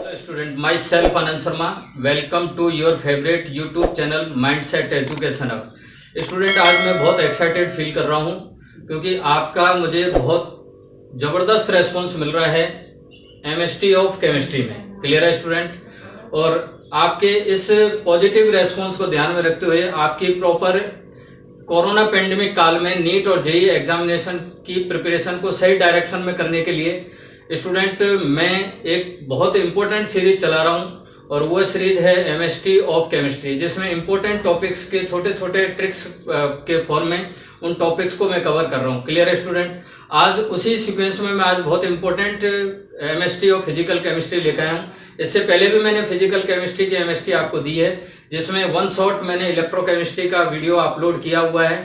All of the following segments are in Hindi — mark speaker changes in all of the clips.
Speaker 1: Hello student, myself Anand Sharma. Welcome to your favourite YouTube channel mindset education hub. Student, आज मैं बहुत एक्साइटेड फील कर रहा हूँ क्योंकि आपका मुझे बहुत ज़बरदस्त रेस्पॉन्स मिल रहा है एमएसटी ऑफ केमिस्ट्री में। क्लियर है स्टूडेंट? और आपके इस पॉजिटिव रेस्पॉन्स को ध्यान में रखते हुए आपकी प्रॉपर कोरोना पेंडेमिक काल में नीट और जेईई एग्जामिनेशन की प्रिपरेशन को सही डायरेक्शन में करने के लिए स्टूडेंट मैं एक बहुत इंपॉर्टेंट सीरीज चला रहा हूं और वो सीरीज है एमएसटी ऑफ केमिस्ट्री, जिसमें इंपॉर्टेंट टॉपिक्स के छोटे छोटे ट्रिक्स के फॉर्म में उन टॉपिक्स को मैं कवर कर रहा हूं। क्लियर है स्टूडेंट? आज उसी सीक्वेंस में मैं आज बहुत important MST of physical chemistry लेकर आया हूं। इससे पहले भी मैंने फिजिकल केमिस्ट्री की एमएसटी आपको दी है, जिसमें वन शॉट मैंने इलेक्ट्रोकेमिस्ट्री का वीडियो अपलोड किया हुआ है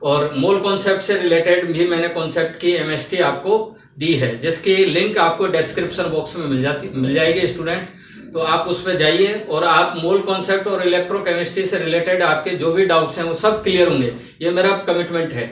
Speaker 1: और मोल कॉन्सेप्ट से रिलेटेड भी मैंने कॉन्सेप्ट की एमएसटी आपको दी है, जिसकी लिंक आपको डिस्क्रिप्शन बॉक्स में मिल जाएगी स्टूडेंट। तो आप उस पर जाइए और आप मोल कॉन्सेप्ट और इलेक्ट्रोकेमिस्ट्री से रिलेटेड आपके जो भी डाउट्स हैं वो सब क्लियर होंगे, ये मेरा कमिटमेंट है।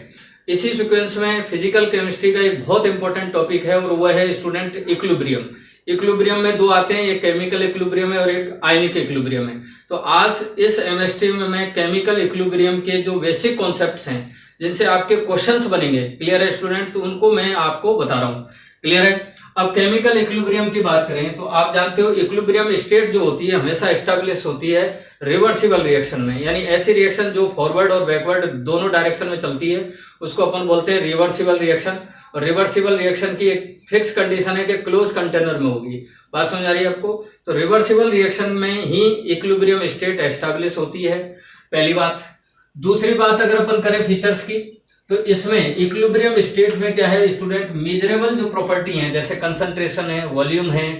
Speaker 1: इसी सीक्वेंस में फिजिकल केमिस्ट्री का एक बहुत इंपॉर्टेंट टॉपिक है और वह है स्टूडेंट इक्विलिब्रियम। इक्विलिब्रियम में दो आते हैं, एक केमिकल इक्विलिब्रियम है और एक आयनिक इक्विलिब्रियम है। तो आज इस एमएसटी में मैं केमिकल इक्विलिब्रियम के जो बेसिक कॉन्सेप्ट्स हैं जिनसे आपके क्वेश्चंस बनेंगे, क्लियर है स्टूडेंट, तो उनको मैं आपको बता रहा हूँ। क्लियर है? अब केमिकल इक्विलिब्रियम की बात करें तो आप जानते हो इक्विलिब्रियम स्टेट जो होती है हमेशा एस्टेब्लिश होती है रिवर्सिबल रिएक्शन में, यानी ऐसी रिएक्शन जो फॉरवर्ड और बैकवर्ड दोनों डायरेक्शन में चलती है उसको अपन बोलते हैं रिवर्सिबल रिएक्शन। और रिवर्सिबल रिएक्शन की एक फिक्स कंडीशन है कि क्लोज कंटेनर में होगी। बात समझ आ रही है आपको? तो रिवर्सिबल रिएक्शन में ही इक्विलिब्रियम स्टेट एस्टेब्लिश होती है, पहली बात। दूसरी बात अगर अपन करें फीचर्स की, तो इसमें इक्विलिब्रियम स्टेट में क्या है स्टूडेंट, मेजरेबल जो प्रॉपर्टी है जैसे कंसंट्रेशन है, वॉल्यूम है,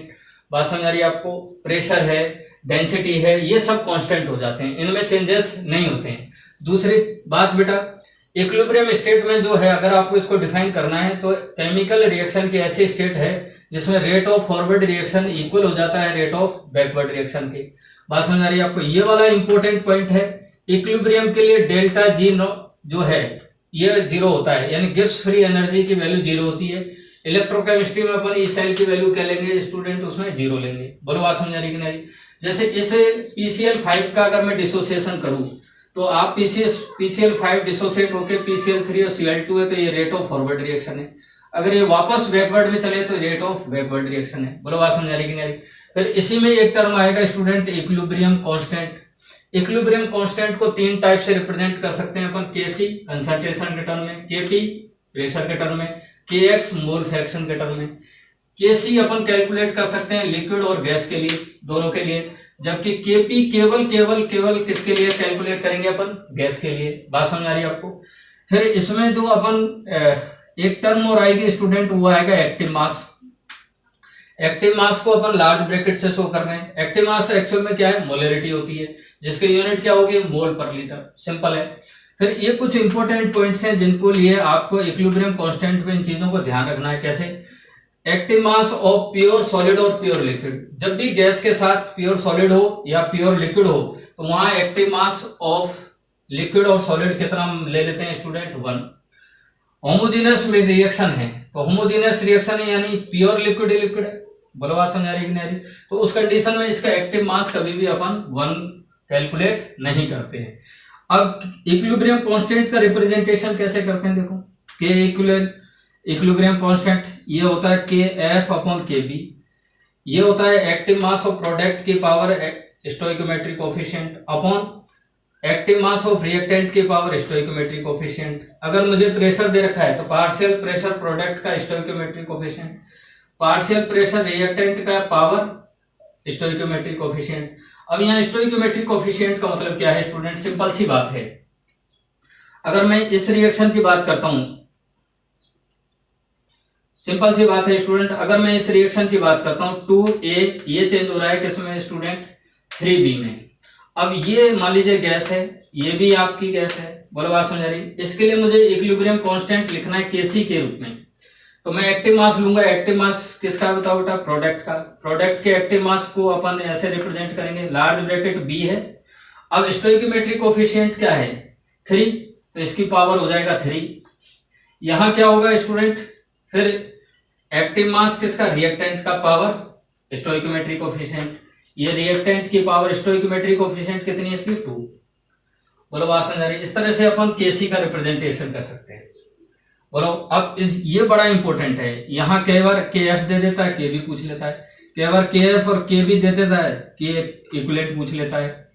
Speaker 1: बात समझ आ रही है आपको, प्रेशर है, डेंसिटी है, ये सब कांस्टेंट हो जाते हैं, इनमें चेंजेस नहीं होते हैं। दूसरी बात बेटा, इक्विलिब्रियम स्टेट में जो है अगर आपको इसको डिफाइन करना है तो केमिकल रिएक्शन की ऐसी स्टेट है जिसमें rate of forward reaction equal हो जाता है रेट ऑफ बैकवर्ड रिएक्शन के। बात समझ आ रही है आपको? ये वाला इंपॉर्टेंट पॉइंट है। इक्विलिब्रियम के लिए डेल्टा जी जो है ये जीरो होता है, यानी गिब्स फ्री एनर्जी की वैल्यू जीरो होती है। इलेक्ट्रोकेमिस्ट्री में अपन ई सेल की वैल्यू क्या लेंगे स्टूडेंट, उसमें जीरो लेंगे। बोलो बात समझ आ रही कि नहीं? जैसे इस PCl5 का अगर मैं डिसोसिएशन करूं तो आप PCl5 डिसोसिएट होकर PCl3 और Cl2 है तो ये रेट ऑफ फॉरवर्ड रिएक्शन है। अगर ये वापस बैकवर्ड में चले तो रेट ऑफ बैकवर्ड रिएक्शन है। बोलो बात समझ आ रही कि नहीं? फिर इसी में एक टर्म आएगा student equilibrium constant. Equilibrium constant को तीन टाइप से रिप्रेजेंट कर सकते हैं अपन, Kc कंसंट्रेशन के टर्म में, Kp प्रेशर के टर्म में, Kx मोल फ्रैक्शन के टर्म में। Kc अपन कैलकुलेट कर सकते हैं लिक्विड और गैस के लिए, दोनों के लिए, जबकि Kp केवल किसके लिए कैलकुलेट करेंगे अपन, गैस के लिए। बात समझ आ रही है आपको? फिर इसमें जो अपन एक टर्म और आएगी स्टूडेंट, वो आएगा एक्टिव मास। एक्टिव मास को अपन लार्ज ब्रैकेट से शो कर रहे हैं। एक्टिव मास एक्चुअल में क्या है, मोलरिटी होती है, जिसकी यूनिट क्या होगी, मोल पर लीटर। सिंपल है। फिर ये कुछ इंपॉर्टेंट पॉइंट्स हैं जिनको लिए आपको इक्विलिब्रियम कांस्टेंट में इन चीजों को ध्यान रखना है। कैसे? Active mass of pure solid और प्योर लिक्विड, जब भी गैस के साथ प्योर सॉलिड हो या प्योर लिक्विड हो तो वहां एक्टिव मास ऑफ लिक्विड और सॉलिड कितना ले लेते हैं स्टूडेंट, 1। होमोजेनियस में रिएक्शन है तो होमोजेनियस रिएक्शन है यानी प्योर लिक्विड ही लिक्विड है। बोलो बात समझ आ रही कि नहीं आ रही? तो उस कंडीशन में इसका एक्टिव मास कभी भी अपन 1 कैलकुलेट नहीं करते हैं। अब इक्विलिब्रियम कांस्टेंट का रिप्रेजेंटेशन कैसे करते हैं, देखो। के इक्विलिब्रियम कांस्टेंट ये होता है KF/KB। ये होता है एक्टिव मास ऑफ प्रोडक्ट की power stoichiometric coefficient upon active mass of reactant की पावर स्टोइकोमेट्रिक कोफिशिएंट। अगर मुझे प्रेशर दे रखा है तो पार्शियल प्रेशर प्रोडक्ट का stoichiometric coefficient, partial pressure reactant का पावर स्टोइकोमेट्रिक कोफिशिएंट। अब यहाँ स्टोइकोमेट्रिक कोफिशिएंट का मतलब क्या है स्टूडेंट, सिंपल सी बात है। अगर मैं इस रिएक्शन की बात करता हूं, सिंपल सी बात है स्टूडेंट, अगर मैं इस रिएक्शन की बात करता हूं 2A, ये चेंज हो रहा है किसमें स्टूडेंट, 3B में। अब ये मान लीजिए गैस है, ये भी आपकी गैस है। बोलो बात समझ आ रही? इसके लिए मुझे इक्विलिब्रियम कांस्टेंट लिखना है Kc के रूप में, तो मैं एक्टिव मास लूंगा। एक्टिव मास किसका बताओ बेटा, प्रोडक्ट का। प्रोडक्ट के एक्टिव मास को अपन ऐसे रिप्रेजेंट करेंगे, लार्ज ब्रैकेट B है। अब स्टोइकोमेट्रिक कोफिशिएंट क्या है, 3, तो इसकी पावर हो जाएगा 3। यहां क्या होगा स्टूडेंट, फिर एक्टिव मास किसका, रिएक्टेंट का पावर स्टोइकोमेट्री कोफिशिएंट, ये रिएक्टेंट की पावर स्टोइकोमेट्री कोफिशिएंट कितनी है इसकी 2। बोलो बात समझ आ रही है। इस तरह से अपन केसी का रिप्रेजेंटेशन कर सकते हैं। बोलो अब ये बड़ा इंपॉर्टेंट है, यहाँ कई बार के एफ दे देता है, के भी पूछ लेता है, कई बार के एफ और के भी दे देता है, के इक्विवेलेंट पूछ लेता है।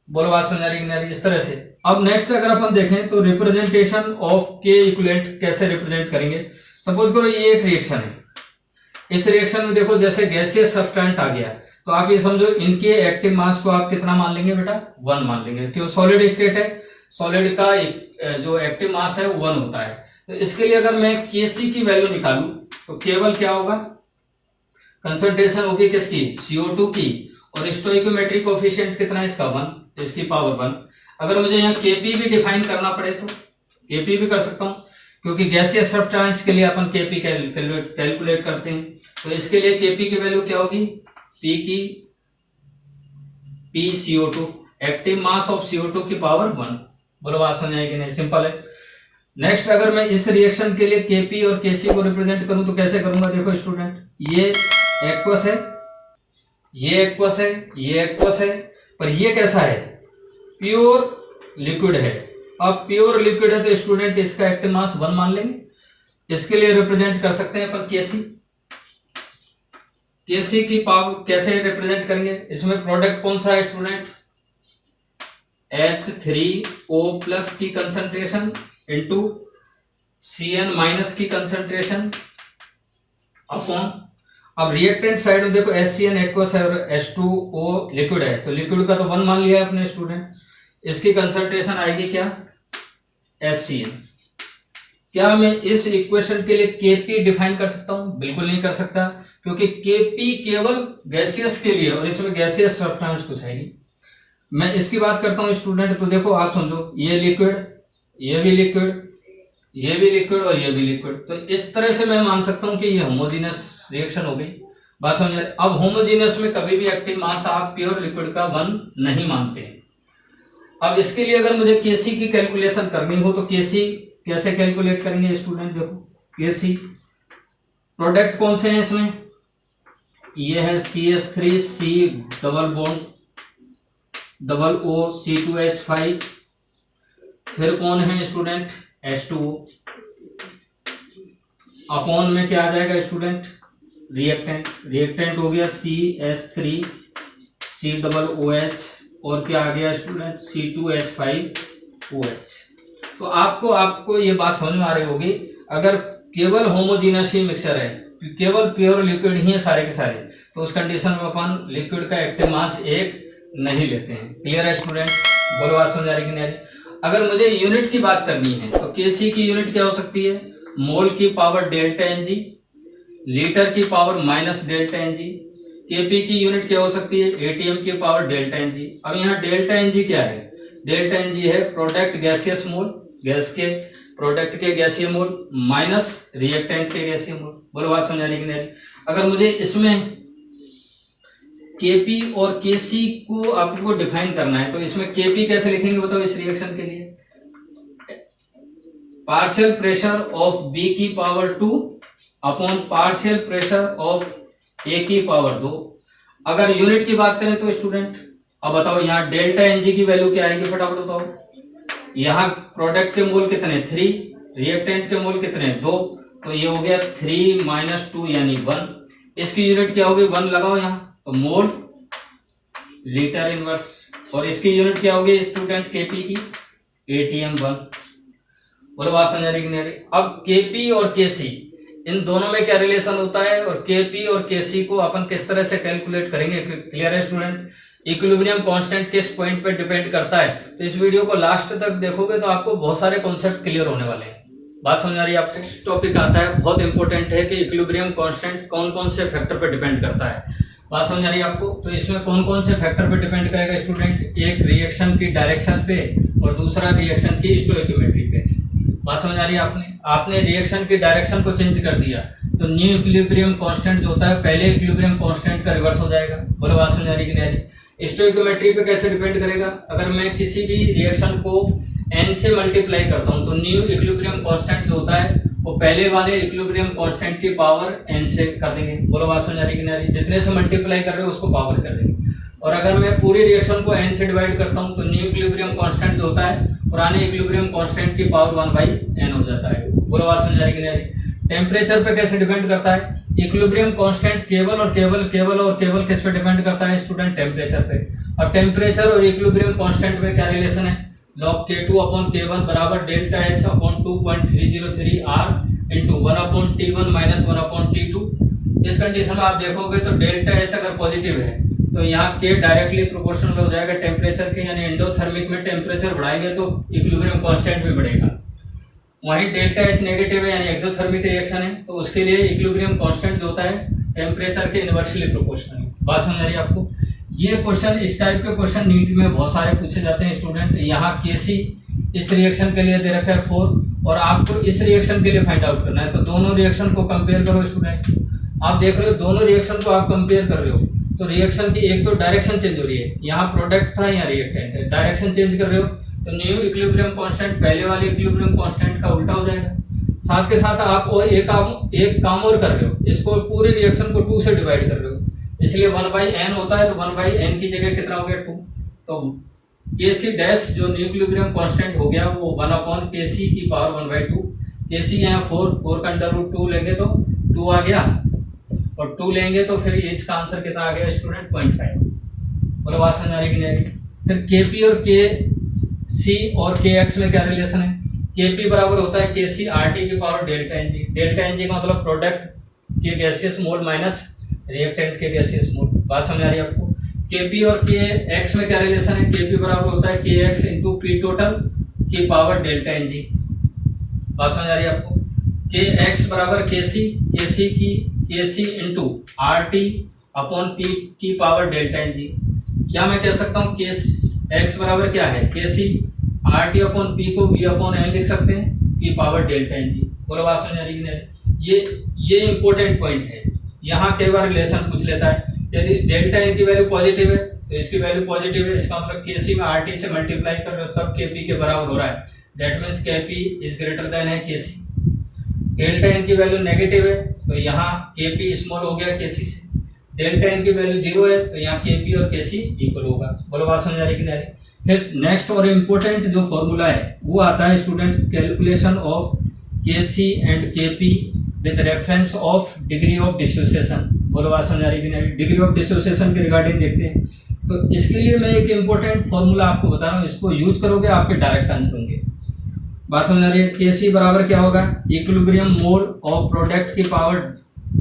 Speaker 1: बोलो बात समझ आ रही है। इस तरह से अब नेक्स्ट अगर अपन देखें तो रिप्रेजेंटेशन ऑफ के इक्विवेलेंट कैसे रिप्रेजेंट करेंगे। सपोज करो ये एक रिएक्शन है, इस रिएक्शन में देखो जैसे गैसियस सब्सटेंट आ गया, तो आप ये समझो इनके एक्टिव मास को आप कितना मान लेंगे बेटा 1 मान लेंगे, क्यों सॉलिड स्टेट है, सॉलिड का जो एक्टिव मास है वो 1 होता है। तो इसके लिए अगर मैं Kc की वैल्यू निकालूं तो केवल क्या होगा, कंसंट्रेशन होगी किसकी CO2 की, और स्टोइकोमेट्रिक कोफिशिएंट कितना है इसका 1, तो इसकी पावर 1। अगर मुझे यहाँ Kp भी डिफाइन करना पड़े तो Kp भी कर सकता हूं, क्योंकि गैसियस सब्सटेंस के लिए अपन Kp कैलकुलेट करते हैं। तो इसके लिए Kp की वैल्यू क्या होगी, P CO2, active mass of CO2 की पावर 1। बोलो बात समझ आएगी नहीं, सिंपल है। नेक्स्ट अगर मैं इस रिएक्शन के लिए Kp और Kc को रिप्रेजेंट करूं तो कैसे करूंगा, देखो स्टूडेंट, ये एक्वस है, ये एक्वस है, ये एक्वस है, पर ये कैसा है, प्योर लिक्विड है। अब प्योर लिक्विड है तो स्टूडेंट इसका एक्टिव मास 1 मान लेंगे। इसके लिए रिप्रेजेंट कर सकते हैं अपन Kc की पावर कैसे रिप्रेजेंट करेंगे, इसमें प्रोडक्ट कौन सा है स्टूडेंट, H3O+ की कंसंट्रेशन इंटू Cn- की कंसंट्रेशन अपॉन, अब रिएक्टेंट साइड में देखो HCN एक्वस है और H2O लिक्विड है, तो लिक्विड का तो 1 मान लिया है अपने स्टूडेंट, इसकी कंसंट्रेशन आएगी क्या HCN। क्या मैं इस इक्वेशन के लिए Kp डिफाइन कर सकता हूं, बिल्कुल नहीं कर सकता, क्योंकि Kp केवल गैसियस के लिए और इसमें गैसियस सब्सटेंस कुछ है नहीं। मैं इसकी बात करता हूं स्टूडेंट, तो देखो आप समझो ये लिक्विड, ये भी लिक्विड, ये भी लिक्विड और ये भी लिक्विड, तो इस तरह से मैं मान सकता हूं कि ये होमोजेनस रिएक्शन हो गई। बात समझ रहे। अब होमोजेनस में कभी भी एक्टिव मास आप प्योर लिक्विड का 1 नहीं मानते हैं। अब इसके लिए अगर मुझे Kc की कैलकुलेशन करनी हो तो Kc कैसे कैलकुलेट करेंगे स्टूडेंट, देखो Kc प्रोडक्ट कौन से हैं इसमें, ये है CH3C double bond double O C2H5, फिर कौन है स्टूडेंट H2O, अपॉन में क्या आ जाएगा स्टूडेंट रिएक्टेंट, रिएक्टेंट हो गया CH3C डबल OH और क्या आ गया स्टूडेंट C2H5OH। तो आपको ये बात समझ में आ रही होगी, अगर केवल होमोजीनस ही मिक्सचर है, केवल प्योर लिक्विड ही है सारे के सारे, तो उस कंडीशन में अपन लिक्विड का एक्टिव मास 1 नहीं लेते हैं। क्लियर है स्टूडेंट, बोलो बात समझ आ रही कि नहीं आ रही। अगर मुझे यूनिट की बात करनी है तो Kc की यूनिट क्या हो सकती है, मोल की पावर डेल्टा Ng, लीटर की power minus delta Ng। Kp की यूनिट क्या हो सकती है, ATM की पावर डेल्टा Ng। अब यहाँ डेल्टा Ng क्या है, डेल्टा Ng है प्रोडक्ट गैसियस मोल, गैस के प्रोडक्ट के गैसीय मोल माइनस रिएक्टेंट के गैसीय मोल। बोलो बात समझ आ रही कि नहीं। अगर मुझे इसमें Kp और Kc को आपको डिफाइन करना है तो इसमें Kp कैसे लिखेंगे बताओ, इस रिएक्शन के लिए पार्शियल प्रेशर ऑफ B की power 2 upon partial pressure of A की पावर 2। अगर यूनिट की बात करें तो स्टूडेंट अब बताओ यहाँ डेल्टा Ng की वैल्यू क्या आएगी, फटाफट बताओ। यहाँ प्रोडक्ट के मोल कितने 3, रिएक्टेंट के मोल कितने 2, तो ये हो गया 3 - 2 यानी 1। इसकी यूनिट क्या होगी 1 लगाओ यहाँ, तो मोल लीटर इनवर्स, और इसकी यूनिट क्या होगी स्टूडेंट Kp की ATM 1। बोलो बात समझ रही कि नहीं। अब Kp और Kc इन दोनों में क्या रिलेशन होता है और Kp और Kc को अपन किस तरह से कैलकुलेट करेंगे, क्लियर है स्टूडेंट। इक्विलिब्रियम कांस्टेंट किस पॉइंट पे डिपेंड करता है, तो इस वीडियो को लास्ट तक देखोगे तो आपको बहुत सारे कॉन्सेप्ट क्लियर होने वाले हैं। बात समझ आ रही है आपको। नेक्स्ट टॉपिक आता है, बहुत इंपॉर्टेंट है कि इक्विलिब्रियम कांस्टेंट कौन कौन से फैक्टर पे डिपेंड करता है। बात समझ आ रही है आपको। तो इसमें कौन कौन से फैक्टर पे डिपेंड करेगा स्टूडेंट, एक रिएक्शन की डायरेक्शन पे और दूसरा रिएक्शन की स्टोइकियोमेट्री पे। बात समझ आ रही है। आपने रिएक्शन की डायरेक्शन को चेंज कर दिया तो न्यू इक्विलिब्रियम कांस्टेंट जो होता है पहले इक्विलिब्रियम कांस्टेंट का रिवर्स हो जाएगा। बोलो बात समझ आ रही कि नहीं आ रही। स्टोइकियोमेट्री पे कैसे डिपेंड करेगा, अगर मैं किसी भी रिएक्शन को n से मल्टीप्लाई करता हूं तो न्यू इक्विलिब्रियम कांस्टेंट जो होता है वो पहले वाले इक्विलिब्रियम कांस्टेंट की पावर n से कर देंगे। बोलो बात समझ आ रही कि नहीं आ रही? जितने से मल्टीप्लाई कर रहे हो उसको पावर कर देंगे। और अगर मैं पूरी रिएक्शन को n से डिवाइड करता हूँ तो न्यू इक्विलिब्रियम कांस्टेंट जो होता है पुराने इक्विलिब्रियम कांस्टेंट की पावर 1/n हो जाता है। बोलो बात समझ आ रही कि नहीं आ रही? टेम्परेचर पे कैसे डिपेंड करता है? इक्विलिब्रियम कांस्टेंट केवल किस पे डिपेंड करता है स्टूडेंट? टेम्परेचर पे। और टेम्परेचर और इक्विलिब्रियम कांस्टेंट में क्या रिलेशन है? log K2 अपॉन K1 बराबर delta H upon 2.303 R into 1 upon T1 minus 1 upon T2। इस कंडीशन में आप देखोगे तो डेल्टा H अगर पॉजिटिव है तो यहाँ K डायरेक्टली प्रोपोर्शनल हो जाएगा टेम्परेचर के, यानी एंडोथर्मिक में टेम्परेचर बढ़ाएंगे तो इक्विलिब्रियम कांस्टेंट भी बढ़ेगा। वहीं डेल्टा H नेगेटिव है यानी एक्सोथर्मिक रिएक्शन है तो उसके लिए इक्विलिब्रियम कांस्टेंट जो होता है टेम्परेचर के इनवर्सली प्रोपोर्शनल है। बात समझ आ रही है आपको? ये क्वेश्चन, इस टाइप के क्वेश्चन नीट में बहुत सारे पूछे जाते हैं स्टूडेंट। यहाँ Kc इस रिएक्शन के लिए दे रखा है 4 और आपको इस रिएक्शन के लिए फाइंड आउट करना है। तो दोनों रिएक्शन को कंपेयर करो स्टूडेंट। आप देख रहे हो दोनों रिएक्शन को आप कंपेयर कर रहे हो तो रिएक्शन की एक तो डायरेक्शन चेंज हो रही है, यहाँ प्रोडक्ट था यहाँ रिएक्टेंट है, डायरेक्शन चेंज कर रहे हो तो न्यू इक्विलिब्रियम कांस्टेंट पहले वाले इक्विलिब्रियम कांस्टेंट का उल्टा हो जाएगा। साथ के साथ आप और एक काम और कर रहे हो, इसको पूरी रिएक्शन को 2 से डिवाइड कर रहे हो, इसलिए 1/n होता है तो 1/n की जगह कितना हो गया 2। तो Kc डैश जो न्यू इक्विलिब्रियम कांस्टेंट हो गया वो 1/Kc की पावर 1/2। Kc यहाँ 4 का अंडर रूट 2 लेंगे तो 2 आ गया और 2 लेंगे तो फिर इसका आंसर कितना आ गया स्टूडेंट? 0.5। बोलो बात समझ आ रही कि नहीं? फिर Kp और Kc और Kx में क्या रिलेशन है? Kp बराबर होता है Kc RT की power delta Ng। Delta Ng का मतलब प्रोडक्ट के गैसियस मोल माइनस रिएक्टेंट के गैसियस मोल। बात समझ आ रही है आपको? Kp और Kx में क्या रिलेशन है? Kp बराबर होता है Kx इंटू P टोटल की पावर डेल्टा Ng। बात समझ आ रही है आपको? Kx बराबर Kc into RT upon P की पावर डेल्टा Ng। या मैं कह सकता हूँ X बराबर क्या है? Kc RT अपॉन P को V अपॉन N लिख सकते हैं की पावर डेल्टा Ng। बोलो बात समझ आ रही है? ये इंपॉर्टेंट पॉइंट है, यहाँ कई बार रिलेशन पूछ लेता है। यदि डेल्टा N की वैल्यू पॉजिटिव है तो इसकी वैल्यू पॉजिटिव है, इसका मतलब Kc में RT से मल्टीप्लाई कर रहे हो तब Kp के बराबर हो रहा है, that means Kp is greater than है Kc। डेल्टा N की वैल्यू नेगेटिव है तो यहाँ Kp स्मॉल हो गया Kc से। डेल्टा N की वैल्यू 0 है तो यहाँ Kp और Kc इक्वल होगा। बोलो बात समझ आ रही कि नहीं? फिर नेक्स्ट और इम्पोर्टेंट जो फॉर्मूला है वो आता है student calculation of Kc and Kp with reference of degree of dissociation. बोलो बात समझ आ रही कि नहीं? डिग्री ऑफ डिसोसिएशन के रिगार्डिंग देखते हैं तो इसके लिए मैं एक इम्पोर्टेंट फॉर्मूला आपको बता रहा हूँ, इसको यूज करोगे आपके डायरेक्ट आंसर होंगे। बात समझ आ रही है? Kc बराबर क्या होगा? इक्विलिब्रियम मोल ऑफ प्रोडक्ट की power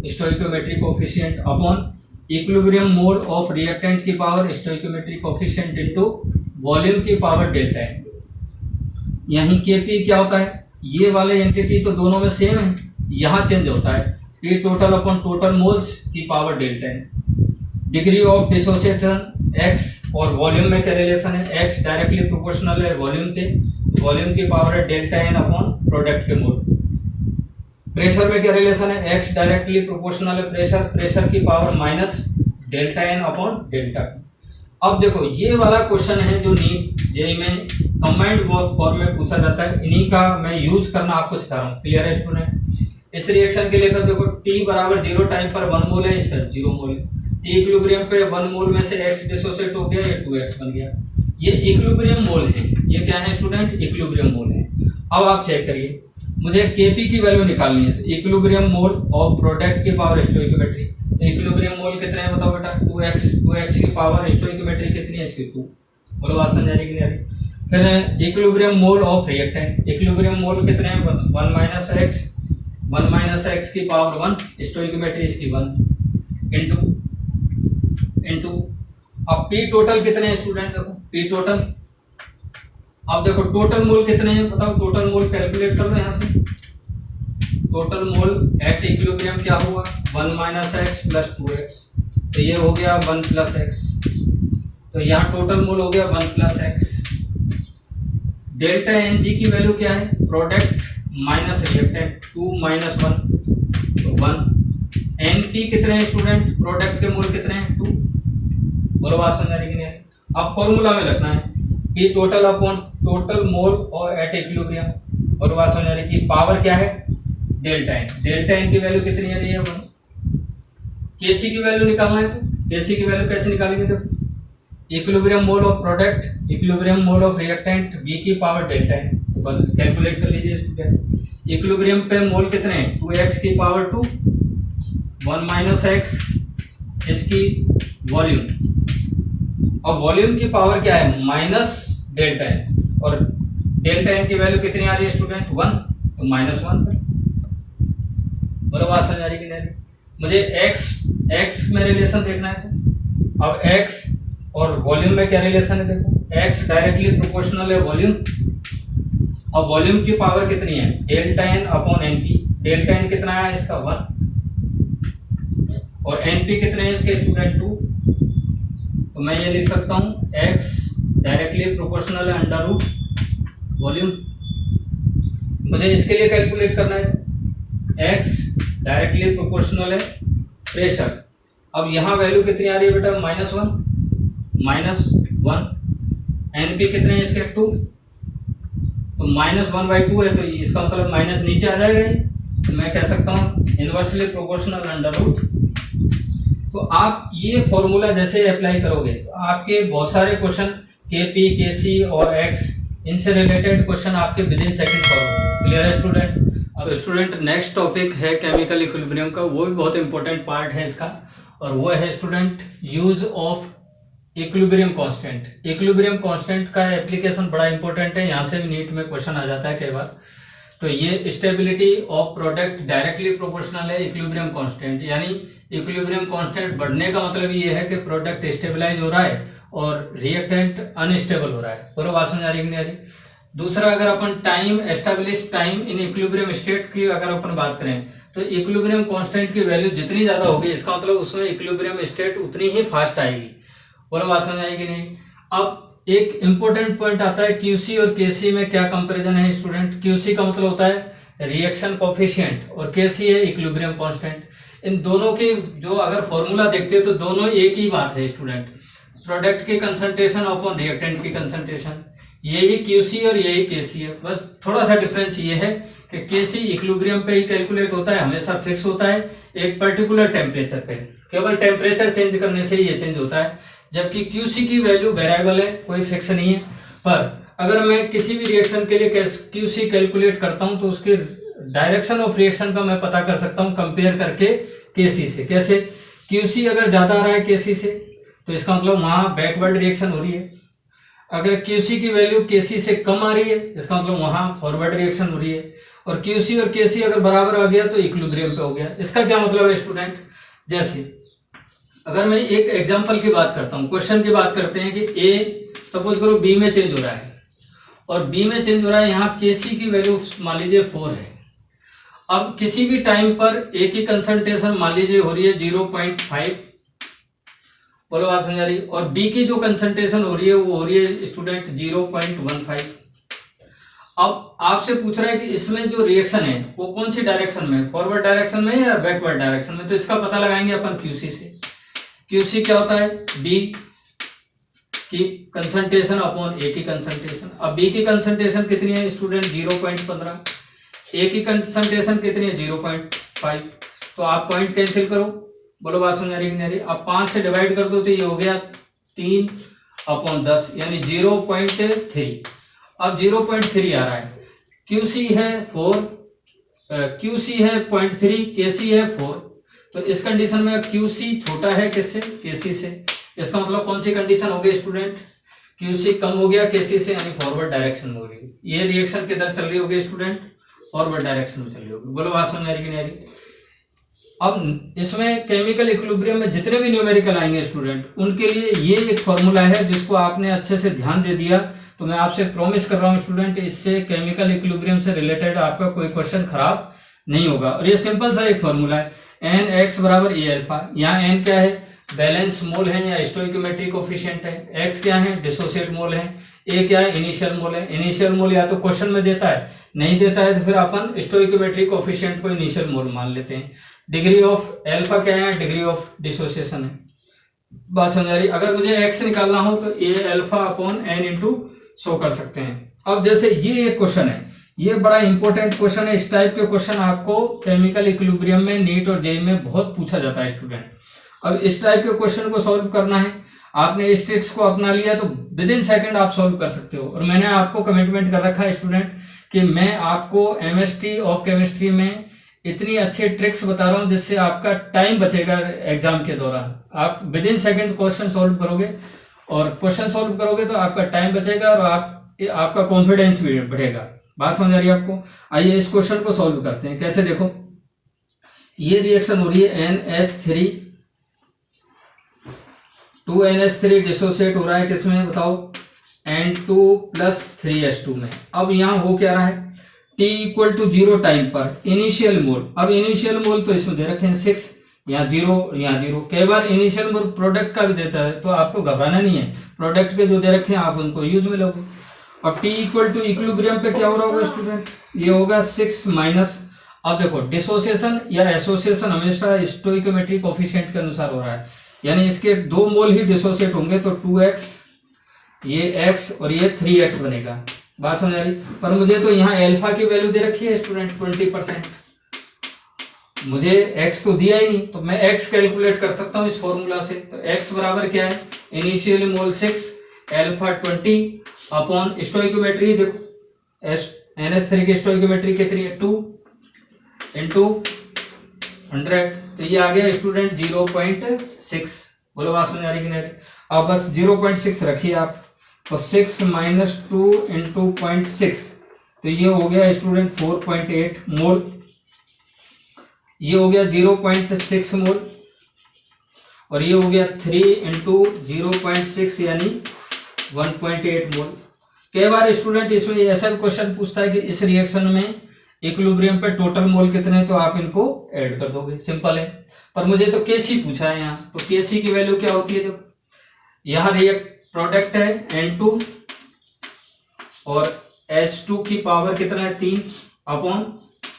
Speaker 1: stoichiometric coefficient upon equilibrium mole of reactant की power stoichiometric coefficient into volume की पावर डेल्टा N। यहीं Kp क्या होता है? ये वाले एंटिटी तो दोनों में सेम है, यहाँ चेंज होता है P total upon total moles की power delta N। Degree of dissociation X और वॉल्यूम में क्या रिलेशन है? X डायरेक्टली प्रोपोर्शनल है वॉल्यूम के, वॉल्यूम की पावर है डेल्टा N अपॉन प्रोडक्ट के मोल। प्रेशर में क्या रिलेशन है? X डायरेक्टली प्रोपोर्शनल है प्रेशर की power minus delta N upon delta. अब देखो ये वाला क्वेश्चन है जो नीट जेईई में कंबाइंड फॉर्म में पूछा जाता है, इन्हीं का मैं यूज करना आपको सिखा रहा हूँ। क्लियर है स्टूडेंट? इस रिएक्शन के लिए देखो T बराबर 0 टाइम पर 1 मोल है, इसका 0 मोल है। T इक्विलिब्रियम पे 1 मोल में से X डिसोसिएट हो गया, ये 2X बन गया। ये इक्विलिब्रियम मोल है, ये क्या है स्टूडेंट? इक्विलिब्रियम मोल है। अब आप चेक करिए, मुझे Kp की वैल्यू निकालनी है तो इक्विलिब्रियम मोल ऑफ प्रोडक्ट की पावर स्टोइकियोमेट्री। इक्विलिब्रियम मोल कितने हैं बताओ बेटा? 2x की पावर स्टोइकियोमेट्री कितनी है इसकी? 2। बोलो बात समझ आ रही कि नहीं आ रही? फिर equilibrium mole of reactant, equilibrium mole कितने हैं? 1 माइनस एक्स की पावर 1 स्टोइकियोमेट्री इसकी 1 इंटू अब P टोटल कितने हैं स्टूडेंट? देखो P टोटल, अब देखो टोटल मोल कितने हैं बताओ? टोटल मोल कैलकुलेट कर लो यहाँ से। टोटल मोल एट इक्विलिब्रियम क्या हुआ? 1 माइनस एक्स प्लस 2x, तो ये हो गया 1 प्लस एक्स, तो यहाँ टोटल मोल हो गया 1 प्लस एक्स। डेल्टा Ng की वैल्यू क्या है? प्रोडक्ट माइनस रिएक्टेंट, 2 माइनस 1 तो 1। Np कितने हैं स्टूडेंट? प्रोडक्ट के मोल कितने हैं? 2। बोलो बात समझ आ रही कि नहीं? अब फॉर्मूला में रखना है P total upon total mole और एट इक्विलिब्रियम। बोलो बात समझ आ रही कि पावर क्या है? डेल्टा एन की वैल्यू कितनी आ रही है 1। केसी की वैल्यू निकालना है तो केसी की वैल्यू कैसे निकालेंगे, तो equilibrium mole of product, equilibrium mole of reactant, B की पावर डेल्टा एन, तो कैलकुलेट कर लीजिए स्टूडेंट। इक्विलिब्रियम पे मोल कितने हैं, 2x की पावर 2, 1 माइनस एक्स इसकी वॉल्यूम, और वॉल्यूम की पावर क्या है माइनस डेल्टा एन, और डेल्टा एन की वैल्यू कितनी आ रही है स्टूडेंट 1, तो -1 पर। बराबर बात समझ आ रही कि नहीं? मुझे x में रिलेशन देखना है, तो अब x और वॉल्यूम में क्या रिलेशन है, देखो x डायरेक्टली प्रोपोर्शनल है वॉल्यूम, अब वॉल्यूम की पावर कितनी है delta N upon NP, delta N कितना है इसका 1 और एनपी कितने हैं इसके स्टूडेंट 2, तो मैं ये लिख सकता हूं x डायरेक्टली प्रोपोर्शनल है अंडर रूट वॉल्यूम। मुझे इसके लिए कैलकुलेट करना है, x डायरेक्टली प्रोपोर्शनल है प्रेशर, अब यहां वैल्यू कितनी आ रही है बेटा -1, एनपी कितने हैं इसके 2, तो -1/2 है, तो इसका मतलब माइनस नीचे आ जाएगा, तो मैं कह सकता हूं इनवर्सली प्रोपोर्शनल अंडर रूट। तो आप ये फॉर्मूला जैसे अप्लाई करोगे तो आपके बहुत सारे क्वेश्चन केपी, केसी और एक्स इनसे रिलेटेड क्वेश्चन आपके विद इन सेकंड सॉल्व होंगे। क्लियर है स्टूडेंट? अब स्टूडेंट नेक्स्ट टॉपिक है केमिकल इक्विलिब्रियम का, वो भी बहुत इंपॉर्टेंट पार्ट है इसका, और वो है student use of equilibrium constant. Equilibrium constant का एप्लीकेशन बड़ा इंपॉर्टेंट है, यहाँ से भी नीट में क्वेश्चन आ जाता है कई बार। तो ये stability of product directly proportional है इक्विलिब्रियम कांस्टेंट, यानी इक्विलिब्रियम कांस्टेंट बढ़ने का मतलब ये है कि प्रोडक्ट स्टेबलाइज हो रहा है और रिएक्टेंट अनस्टेबल हो रहा है। पूरा बात समझ आ रही कि नहीं आ रही? दूसरा, अगर अपन time establish time in equilibrium state की अगर अपन बात करें तो इक्विलिब्रियम कांस्टेंट की वैल्यू जितनी ज्यादा होगी इसका मतलब उसमें इक्विलिब्रियम स्टेट उतनी ही फास्ट आएगी। पूरा बात समझ आएगी नहीं? अब एक इंपॉर्टेंट पॉइंट आता है क्यूसी और केसी में क्या कंपैरिजन है स्टूडेंट। क्यूसी का मतलब होता है रिएक्शन कोफिशिएंट और केसी है इक्विलिब्रियम कांस्टेंट। इन दोनों की जो अगर फॉर्मूला देखते हैं तो दोनों एक ही बात है स्टूडेंट, प्रोडक्ट की कंसंट्रेशन अपॉन रिएक्टेंट की कंसंट्रेशन। यही क्यूसी और यही केसी है, बस थोड़ा सा डिफरेंस ये है कि केसी इक्विलिब्रियम पे ही कैलकुलेट होता है, हमेशा फिक्स होता है एक पर्टिकुलर टेम्परेचर पे, केवल टेम्परेचर चेंज करने से ही ये चेंज होता है, जबकि क्यूसी की वैल्यू वेरिएबल है, कोई फिक्स नहीं है। पर अगर मैं किसी भी रिएक्शन के लिए क्यूसी कैलकुलेट करता हूं तो उसके डायरेक्शन ऑफ रिएक्शन का मैं पता कर सकता हूं कंपेयर करके केसी से। कैसे? क्यूसी अगर ज्यादा आ रहा है केसी से तो इसका मतलब वहां बैकवर्ड रिएक्शन हो रही है, अगर क्यूसी की वैल्यू केसी से कम आ रही है इसका मतलब वहां फॉरवर्ड रिएक्शन हो रही है, और क्यूसी और केसी अगर बराबर आ गया तो इक्विलिब्रियम पे हो गया। इसका क्या मतलब है स्टूडेंट? जैसे अगर मैं एक एग्जांपल की बात करता हूं, क्वेश्चन की बात करते हैं कि ए सपोज करो बी में चेंज हो रहा है और बी में चेंज हो रहा है, यहाँ केसी की वैल्यू मान लीजिए 4 है। अब किसी भी टाइम पर ए की कंसंट्रेशन मान लीजिए हो रही है 0.5, बोलो बात समझ आ रही, और बी की जो कंसंट्रेशन हो रही है वो हो रही है स्टूडेंट 0.15। अब आपसे पूछ रहा है कि इसमें जो रिएक्शन है वो कौन सी डायरेक्शन में, फॉरवर्ड डायरेक्शन में या बैकवर्ड डायरेक्शन में, तो इसका पता लगाएंगे अपन क्यूसी से। क्यूसी क्या होता है? बी की कंसंट्रेशन अपॉन ए की कंसंट्रेशन। अब बी की कंसंट्रेशन कितनी है स्टूडेंट 0.15, ए की कंसंट्रेशन कितनी है 0.5, तो आप पॉइंट कैंसिल करो, बोलो बात समझ आ रही कि नहीं आ रही? अब 5 से डिवाइड कर दो तो ये हो गया 3/10 यानी 0.3। अब 0.3 आ रहा है, क्यूसी है 4, क्यूसी है 0.3, केसी है 4, तो इस कंडीशन में क्यूसी छोटा है किससे? केसी से। इसका मतलब कौन सी कंडीशन हो गई स्टूडेंट? क्यूसी कम हो गया केसी से, यानी फॉरवर्ड डायरेक्शन में हो रही है। ये रिएक्शन किधर चल रही होगी स्टूडेंट? फॉरवर्ड डायरेक्शन में चल रही होगी। बोलो बात समझ आ रही कि नहीं आ रही? अब इसमें केमिकल इक्विलिब्रियम में जितने भी न्यूमेरिकल आएंगे स्टूडेंट उनके लिए ये एक फॉर्मूला है जिसको आपने अच्छे से ध्यान दे दिया तो मैं आपसे प्रॉमिस कर रहा हूं स्टूडेंट इससे केमिकल इक्विलिब्रियम से रिलेटेड आपका कोई क्वेश्चन खराब नहीं होगा। और ये सिंपल सा एक फॉर्मूला है, NX बराबर A अल्फा। यहाँ N क्या है? बैलेंस मोल है या स्टोइकोमेट्रिक कोफिशिएंट है, X क्या है? डिसोसिएट मोल है, A क्या है? इनिशियल मोल है। इनिशियल मोल या तो क्वेश्चन में देता है, नहीं देता है तो फिर अपन स्टोइकोमेट्रिक कोफिशिएंट को इनिशियल मोल मान लेते हैं। डिग्री ऑफ अल्फा क्या है? डिग्री ऑफ डिसोसिएशन है। बात समझ आ रही? अगर मुझे X निकालना हो तो A alpha upon N into show कर सकते हैं। अब जैसे ये एक क्वेश्चन है, ये बड़ा इंपॉर्टेंट क्वेश्चन है। इस टाइप के क्वेश्चन आपको केमिकल इक्विलिब्रियम में, नीट और जेईई में बहुत पूछा जाता है स्टूडेंट। अब इस टाइप के क्वेश्चन को सॉल्व करना है, आपने इस ट्रिक्स को अपना लिया तो विद इन सेकंड आप सॉल्व कर सकते हो। और मैंने आपको कमिटमेंट कर रखा है स्टूडेंट कि मैं आपको एमएसटी ऑफ केमिस्ट्री में इतनी अच्छे ट्रिक्स बता रहा हूं जिससे आपका टाइम बचेगा एग्जाम के दौरान। आप with in second question solve करोगे, और क्वेश्चन सॉल्व करोगे तो आपका टाइम बचेगा और आपका कॉन्फिडेंस भी बढ़ेगा। बात समझ आ रही है आपको? आइए इस क्वेश्चन को सॉल्व करते हैं। कैसे, देखो ये रिएक्शन हो रही है NH3 2NH3 डिसोसिएट हो रहा है किसमें बताओ, N2 प्लस 3H2 में। अब यहां हो क्या रहा है, T इक्वल टू 0 टाइम पर इनिशियल मोल। अब इनिशियल मोल तो इसमें दे रखे हैं 6, यहाँ 0, यहाँ 0। कई बार इनिशियल मोल प्रोडक्ट का भी देता है, तो आपको घबराना नहीं है, प्रोडक्ट के जो दे रखे हैं आप उनको यूज में लोगे। अब T इक्वल टू इक्विलिब्रियम पे क्या हो रहा होगा स्टूडेंट, ये होगा 6 माइनस। अब देखो डिसोसिएशन या एसोसिएशन हमेशा स्टोइकोमेट्रिक कोफिशिएंट के अनुसार हो रहा है, यानी इसके 2 मोल ही डिसोसिएट होंगे, तो 2x, ये x और ये 3x बनेगा। बात समझ आ रही? पर मुझे तो यहाँ अल्फा की वैल्यू दे रखी है स्टूडेंट 20%, मुझे x तो दिया ही नहीं, तो मैं x कैलकुलेट कर सकता हूँ इस फॉर्मूला से। तो x बराबर क्या है, इनिशियली मोल 6, अल्फा 20 अपॉन स्टोइकोमेट्री। देखो NH3 की स्टोइकोमेट्री कितनी है, 2 इंटू 100, तो ये आ गया स्टूडेंट 0.6। बोलो बात समझ आ रही कि नहीं? अब बस 0.6 रखिए आप, तो 6 माइनस 2 इंटू 0.6, तो ये हो गया स्टूडेंट 4.8 मोल। ये हो गया 0.6 मोल, और ये हो गया 3 इंटू 0.6 यानी 1.8 मोल। कई बार स्टूडेंट इसमें ऐसा क्वेश्चन पूछता है कि इस रिएक्शन में इक्विलिब्रियम पे टोटल मोल कितने, तो आप इनको ऐड कर दोगे, सिंपल है। पर मुझे तो केसी पूछा है यहाँ, तो केसी की वैल्यू क्या होती है, देखो यहाँ रिएक्ट प्रोडक्ट है N2 और H2 की पावर कितना है 3 अपॉन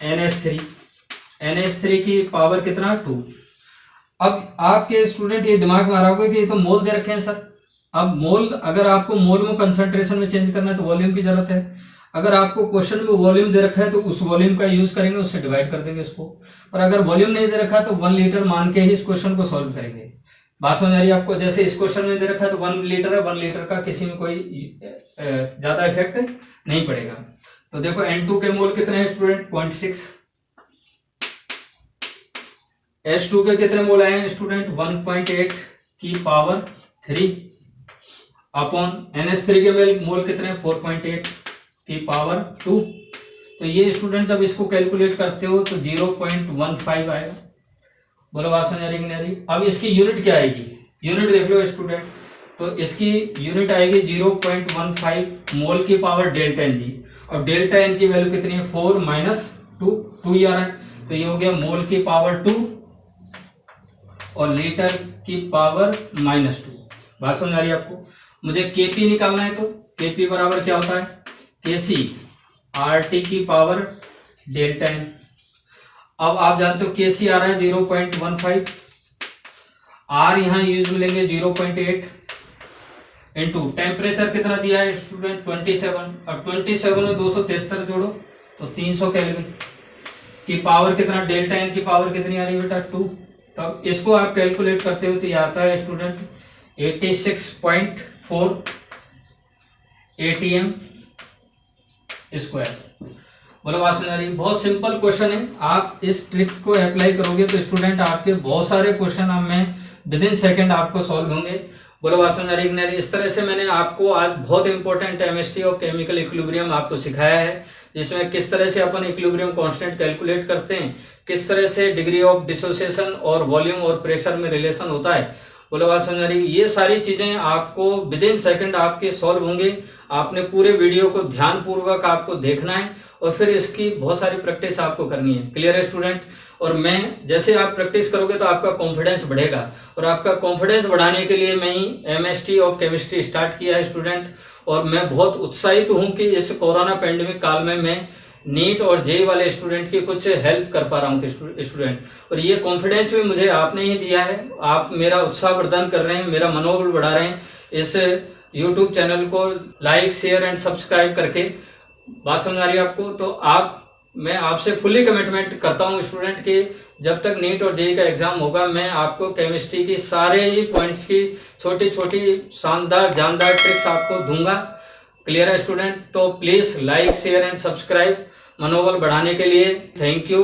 Speaker 1: NH3 की पावर कितना 2। अब आपके स्टूडेंट ये दिमाग में आ रहा होगा कि ये तो मोल दे रखे हैं सर। अब मोल, अगर आपको मोल में कंसंट्रेशन में चेंज करना है तो वॉल्यूम की जरूरत है। अगर आपको क्वेश्चन में वॉल्यूम दे रखा है तो उस वॉल्यूम का यूज करेंगे, उससे डिवाइड कर देंगे इसको। पर अगर वॉल्यूम नहीं दे रखा है तो 1 लीटर मान के ही इस क्वेश्चन को सॉल्व करेंगे। बात समझ आ रही है आपको? जैसे इस क्वेश्चन में दे रखा है तो 1 लीटर है, 1 लीटर का किसी में कोई ज्यादा इफेक्ट नहीं पड़ेगा। तो देखो N2 के मोल कितने हैं स्टूडेंट 0.6, H2 के कितने मोल आए हैं स्टूडेंट 1.8 की पावर 3 अपॉन NH3 के मोल कितने 4.8 की पावर 2। तो ये स्टूडेंट जब इसको कैलकुलेट करते हो तो 0.15 आएगा। बोलो बात समझ आ रही कि नहीं आ रही? अब इसकी यूनिट क्या आएगी, यूनिट देख लो स्टूडेंट, तो इसकी यूनिट आएगी 0.15 मोल की पावर डेल्टा एन जी। और डेल्टा एन की वैल्यू कितनी है 4 माइनस 2 ही आ रहा है, तो ये हो गया मोल की पावर 2 और लीटर की पावर -2। बात समझ आ रही है आपको? मुझे केपी निकालना है, तो केपी बराबर क्या होता है केसी आरटी की पावर डेल्टा एन। अब आप जानते हो केसी आ रहा है 0.15, आर यहां यूज में लेंगे 0.8 इंटू टेम्परेचर कितना दिया है स्टूडेंट 27, और 27 में 273 जोड़ो तो 300 केल्विन की पावर कितना, डेल्टा एन की पावर कितनी आ रही है बेटा 2। तब इसको आप कैलकुलेट करते हो तो ये आता है स्टूडेंट 86.4 ATM स्क्वायर। बोलो बात समझ आ रही है? बहुत सिंपल क्वेश्चन है, आप इस ट्रिक को अप्लाई करोगे तो स्टूडेंट आपके बहुत सारे क्वेश्चन अब मैं विद इन सेकेंड आपको सॉल्व होंगे। बोलो बात समझ आ रही है? इस तरह से मैंने आपको आज बहुत important chemistry of chemical equilibrium आपको सिखाया है, जिसमें किस तरह से अपन इक्विलिब्रियम कांस्टेंट कैलकुलेट करते हैं, किस तरह से डिग्री ऑफ डिसोसिएशन और वॉल्यूम और प्रेशर में रिलेशन होता है। बोलो बात समझ आ रही है? ये सारी चीजें आपको विद इन सेकेंड आपके सॉल्व होंगे। आपने पूरे वीडियो को ध्यान पूर्वक आपको देखना है और फिर इसकी बहुत सारी प्रैक्टिस आपको करनी है। क्लियर है स्टूडेंट? और मैं जैसे आप प्रैक्टिस करोगे तो आपका कॉन्फिडेंस बढ़ेगा, और आपका कॉन्फिडेंस बढ़ाने के लिए मैं ही एमएसटी ऑफ केमिस्ट्री स्टार्ट किया है स्टूडेंट। और मैं बहुत उत्साहित हूं कि इस कोरोना पेंडेमिक काल में मैं नीट और जेई वाले स्टूडेंट की कुछ हेल्प कर पा रहा हूँ स्टूडेंट। और ये कॉन्फिडेंस भी मुझे आपने ही दिया है, आप मेरा उत्साह प्रदान कर रहे हैं, मेरा मनोबल बढ़ा रहे हैं। इस यूट्यूब चैनल को लाइक शेयर एंड सब्सक्राइब करके बात समझ आ रही है आपको? तो मैं आपसे फुल्ली कमिटमेंट करता हूँ स्टूडेंट कि जब तक नीट और जेईई का एग्जाम होगा मैं आपको केमिस्ट्री की सारे ही पॉइंट्स की छोटी छोटी शानदार जानदार ट्रिक्स आपको दूंगा। क्लियर है स्टूडेंट? तो please like share and subscribe मनोबल बढ़ाने के लिए। Thank you.